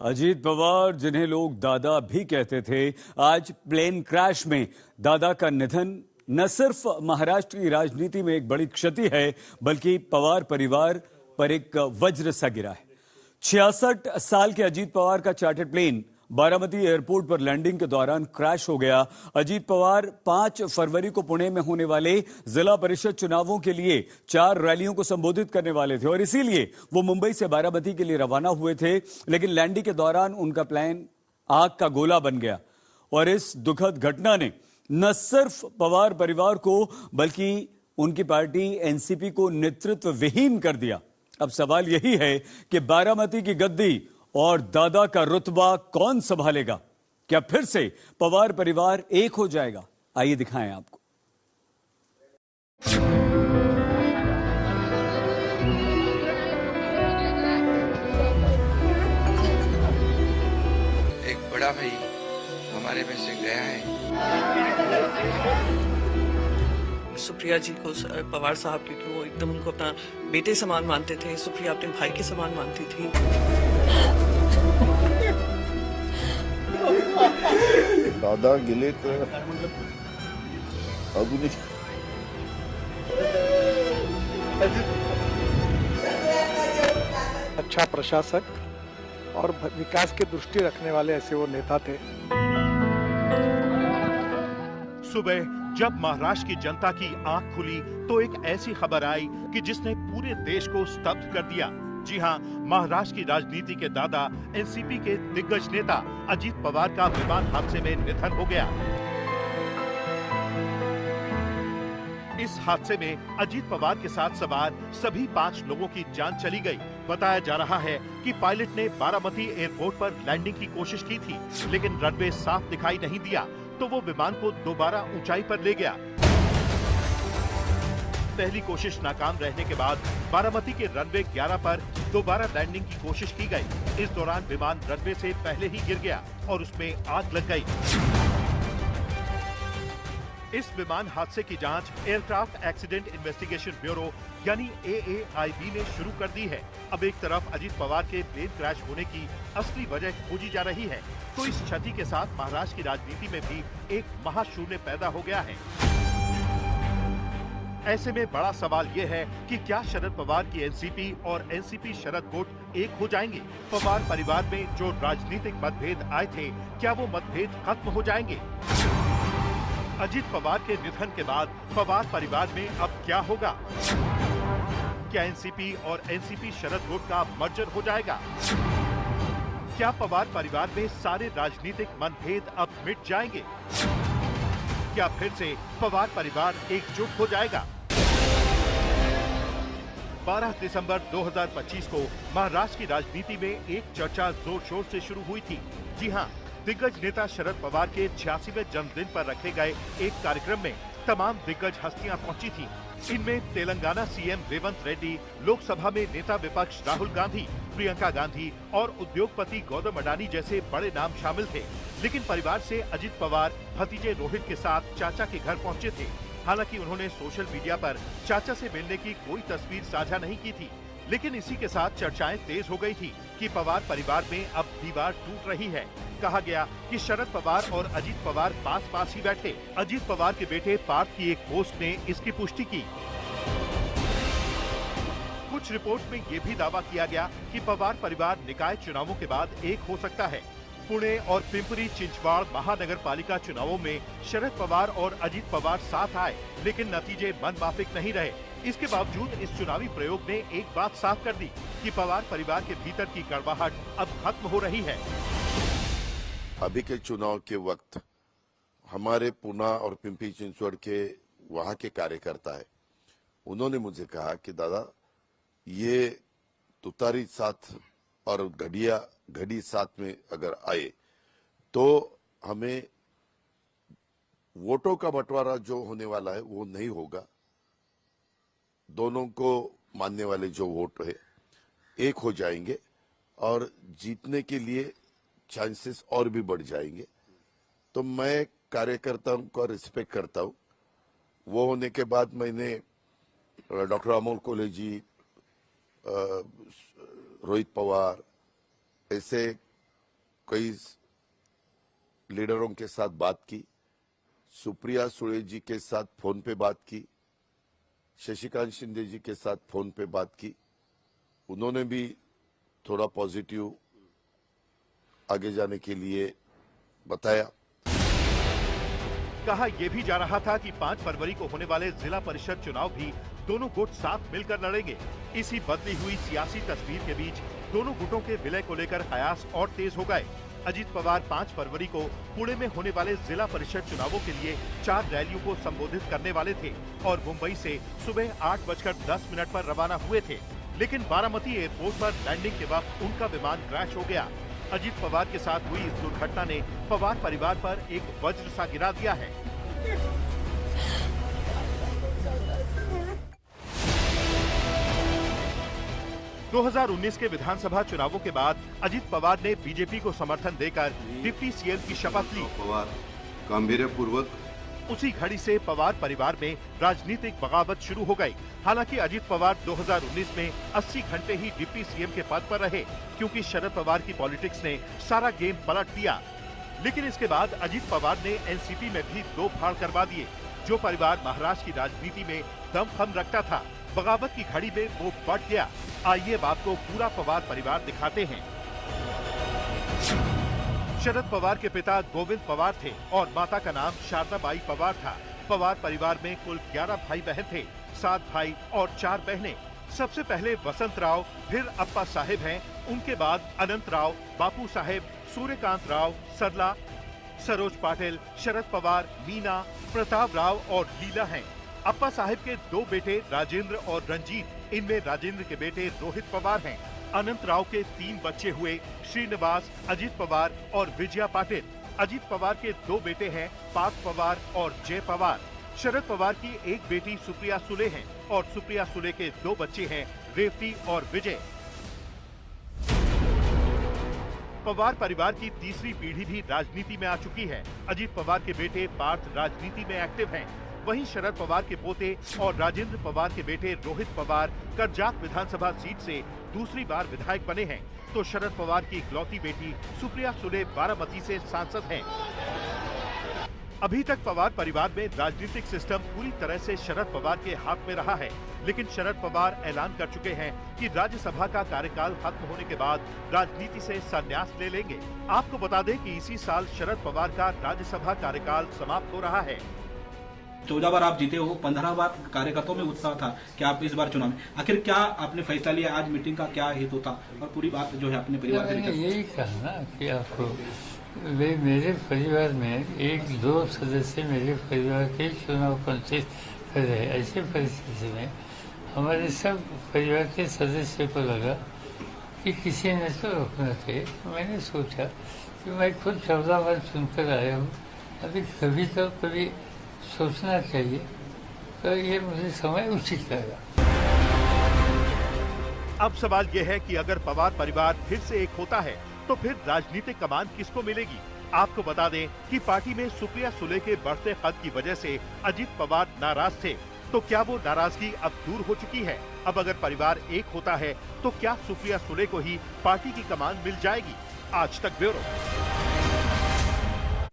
अजीत पवार, जिन्हें लोग दादा भी कहते थे, आज प्लेन क्रैश में दादा का निधन न सिर्फ महाराष्ट्र की राजनीति में एक बड़ी क्षति है, बल्कि पवार परिवार पर एक वज्र सा गिरा है। 66 साल के अजीत पवार का चार्टर्ड प्लेन बारामती एयरपोर्ट पर लैंडिंग के दौरान क्रैश हो गया। अजीत पवार 5 फरवरी को पुणे में होने वाले जिला परिषद चुनावों के लिए 4 रैलियों को संबोधित करने वाले थे और इसीलिए वो मुंबई से बारामती के लिए रवाना हुए थे, लेकिन लैंडिंग के दौरान उनका प्लेन आग का गोला बन गया और इस दुखद घटना ने न सिर्फ पवार परिवार को बल्कि उनकी पार्टी एनसीपी को नेतृत्व विहीन कर दिया। अब सवाल यही है कि बारामती की गद्दी और दादा का रुतबा कौन संभालेगा? क्या फिर से पवार परिवार एक हो जाएगा? आइए दिखाएं आपको। एक बड़ा भाई हमारे में से गया है। सुप्रिया जी को पवार साहब, क्योंकि वो एकदम उनको अपना बेटे समान मानते थे, सुप्रिया अपने भाई के समान मानती थी। दादा गेले तर अजून अच्छा प्रशासक और विकास की दृष्टि रखने वाले ऐसे वो नेता थे। सुबह जब महाराष्ट्र की जनता की आंख खुली तो एक ऐसी खबर आई कि जिसने पूरे देश को स्तब्ध कर दिया। जी हां, महाराष्ट्र की राजनीति के दादा एनसीपी के दिग्गज नेता अजीत पवार का विमान हादसे में निधन हो गया। इस हादसे में अजीत पवार के साथ सवार सभी 5 लोगों की जान चली गई। बताया जा रहा है कि पायलट ने बारामती एयरपोर्ट पर लैंडिंग की कोशिश की थी, लेकिन रनवे साफ दिखाई नहीं दिया तो वो विमान को दोबारा ऊंचाई पर ले गया। पहली कोशिश नाकाम रहने के बाद बारामती के रनवे 11 पर दोबारा लैंडिंग की कोशिश की गई। इस दौरान विमान रनवे से पहले ही गिर गया और उसमें आग लग गई। इस विमान हादसे की जांच एयरक्राफ्ट एक्सीडेंट इन्वेस्टिगेशन ब्यूरो यानी AAIB ने शुरू कर दी है। अब एक तरफ अजीत पवार के प्लेन क्रैश होने की असली वजह खोजी जा रही है, तो इस क्षति के साथ महाराष्ट्र की राजनीति में भी एक महाशून्य पैदा हो गया है। ऐसे में बड़ा सवाल ये है कि क्या शरद पवार की एनसीपी और एनसीपी शरद गुट एक हो जाएंगे? पवार परिवार में जो राजनीतिक मतभेद आए थे, क्या वो मतभेद खत्म हो जाएंगे? अजीत पवार के निधन के बाद पवार परिवार में अब क्या होगा? क्या एनसीपी और एनसीपी शरद गुट का मर्जर हो जाएगा? क्या पवार परिवार में सारे राजनीतिक मतभेद अब मिट जाएंगे? क्या फिर से पवार परिवार एकजुट हो जाएगा? 12 दिसंबर 2025 को महाराष्ट्र की राजनीति में एक चर्चा जोर शोर से शुरू हुई थी। जी हां, दिग्गज नेता शरद पवार के 86वें जन्मदिन पर रखे गए एक कार्यक्रम में तमाम दिग्गज हस्तियां पहुंची थी। इनमें तेलंगाना सीएम रेवंत रेड्डी, लोकसभा में नेता विपक्ष राहुल गांधी, प्रियंका गांधी और उद्योगपति गौतम अडानी जैसे बड़े नाम शामिल थे। लेकिन परिवार से अजीत पवार भतीजे रोहित के साथ चाचा के घर पहुंचे थे। हालांकि उन्होंने सोशल मीडिया पर चाचा से मिलने की कोई तस्वीर साझा नहीं की थी, लेकिन इसी के साथ चर्चाएं तेज हो गई थी कि पवार परिवार में अब दीवार टूट रही है। कहा गया कि शरद पवार और अजीत पवार पास पास ही बैठे। अजीत पवार के बेटे पार्थ की एक पोस्ट ने इसकी पुष्टि की। कुछ रिपोर्ट में ये भी दावा किया गया कि पवार परिवार निकाय चुनावों के बाद एक हो सकता है। पुणे और पिंपरी चिंचवाड़ महानगर पालिका चुनावों में शरद पवार और अजीत पवार साथ आए, लेकिन नतीजे मनमाफिक नहीं रहे। इसके बावजूद इस चुनावी प्रयोग ने एक बात साफ कर दी कि पवार परिवार के भीतर की कड़वाहट अब खत्म हो रही है। अभी के चुनाव के वक्त हमारे पुणे और पिंपरी चिंचवड़ के वहां के कार्यकर्ता है, उन्होंने मुझे कहा कि दादा ये तुतारी साथ और घड़ी साथ में अगर आए तो हमें वोटों का बंटवारा जो होने वाला है वो नहीं होगा। दोनों को मानने वाले जो वोट है एक हो जाएंगे और जीतने के लिए चांसेस और भी बढ़ जाएंगे। तो मैं कार्यकर्ताओं का रिस्पेक्ट करता हूं। वो होने के बाद मैंने डॉक्टर अमोल कोले जी, रोहित पवार, ऐसे कई लीडरों के साथ बात की, सुप्रिया सुले जी के साथ फोन पे बात की, शशिकांत शिंदे जी के साथ फोन पे बात की। उन्होंने भी थोड़ा पॉजिटिव आगे जाने के लिए बताया। कहा यह भी जा रहा था कि 5 फरवरी को होने वाले जिला परिषद चुनाव भी दोनों गुट साथ मिलकर लड़ेंगे। इसी बदली हुई सियासी तस्वीर के बीच दोनों गुटों के विलय को लेकर कयास और तेज हो गए। अजीत पवार 5 फरवरी को पुणे में होने वाले जिला परिषद चुनावों के लिए 4 रैलियों को संबोधित करने वाले थे और मुंबई से सुबह 8:10 पर रवाना हुए थे, लेकिन बारामती एयरपोर्ट पर लैंडिंग के वक्त उनका विमान क्रैश हो गया। अजीत पवार के साथ हुई इस दुर्घटना ने पवार परिवार पर एक वज्र सा गिरा दिया है। – 2019 के विधानसभा चुनावों के बाद अजीत पवार ने बीजेपी को समर्थन देकर डिप्टी सीएम की शपथ ली। पवार गंभीरपूर्वक उसी घड़ी से पवार परिवार में राजनीतिक बगावत शुरू हो गई। हालांकि अजीत पवार 2019 में 80 घंटे ही डिप्टी सीएम के पद पर रहे, क्योंकि शरद पवार की पॉलिटिक्स ने सारा गेम पलट दिया। लेकिन इसके बाद अजीत पवार ने एनसीपी में भी 2 फाड़ करवा दिए। जो परिवार महाराष्ट्र की राजनीति में दमखम रखता था, बगावत की घड़ी में वो बढ़ गया। आइए अब आपको पूरा पवार परिवार दिखाते हैं। शरद पवार के पिता गोविंद पवार थे और माता का नाम शारदाबाई पवार था। पवार परिवार में कुल 11 भाई बहन थे, 7 भाई और 4 बहनें। सबसे पहले वसंत राव, फिर अप्पा साहेब हैं, उनके बाद अनंत राव, बापू साहेब, सूर्यकांत राव, सरला, सरोज पाटिल, शरद पवार, मीना, प्रताप राव और लीला हैं। अप्पा साहेब के 2 बेटे राजेंद्र और रंजीत, इनमें राजेंद्र के बेटे रोहित पवार हैं। अनंत राव के 3 बच्चे हुए, श्रीनिवास, अजीत पवार और विजया पाटिल। अजीत पवार के 2 बेटे हैं, पार्थ पवार और जय पवार। शरद पवार की एक बेटी सुप्रिया सुले हैं और सुप्रिया सुले के 2 बच्चे हैं, रेवती और विजय। पवार परिवार की तीसरी पीढ़ी भी राजनीति में आ चुकी है। अजीत पवार के बेटे पार्थ राजनीति में एक्टिव हैं। वहीं शरद पवार के पोते और राजेंद्र पवार के बेटे रोहित पवार करजाक विधानसभा सीट से दूसरी बार विधायक बने हैं, तो शरद पवार की इकलौती बेटी सुप्रिया सुले बारामती से सांसद हैं। अभी तक पवार परिवार में राजनीतिक सिस्टम पूरी तरह से शरद पवार के हाथ में रहा है, लेकिन शरद पवार ऐलान कर चुके हैं कि राज्यसभा का कार्यकाल खत्म होने के बाद राजनीति से संन्यास ले लेंगे। आपको बता दें कि इसी साल शरद पवार का राज्यसभा कार्यकाल समाप्त हो रहा है। 14 बार आप जीते हो, 15 बार कार्यकर्ताओं में उत्साह था कि आप इस बार चुनाव में, आखिर क्या आपने फैसला लिया? आज मीटिंग का क्या हेतु था और पूरी बात जो है अपने परिवार मैंने यही कहा ना कि आपको वे मेरे परिवार में 1-2 सदस्य मेरे परिवार के चुनाव पंचित कर रहे। ऐसी परिस्थिति में हमारे सब परिवार के सदस्य को लगा कि किसी ने तो रोकना चाहिए। मैंने सोचा कि मैं खुद 14 बार सुनकर आया हूँ, अभी कभी सोचना चाहिए, तो ये मुझे समय उचित लगा। अब सवाल ये है कि अगर पवार परिवार फिर से एक होता है तो फिर राजनीतिक कमान किसको मिलेगी? आपको बता दें कि पार्टी में सुप्रिया सुले के बढ़ते कद की वजह से अजीत पवार नाराज थे, तो क्या वो नाराजगी अब दूर हो चुकी है? अब अगर परिवार एक होता है तो क्या सुप्रिया सुले को ही पार्टी की कमान मिल जाएगी? आज तक ब्यूरो।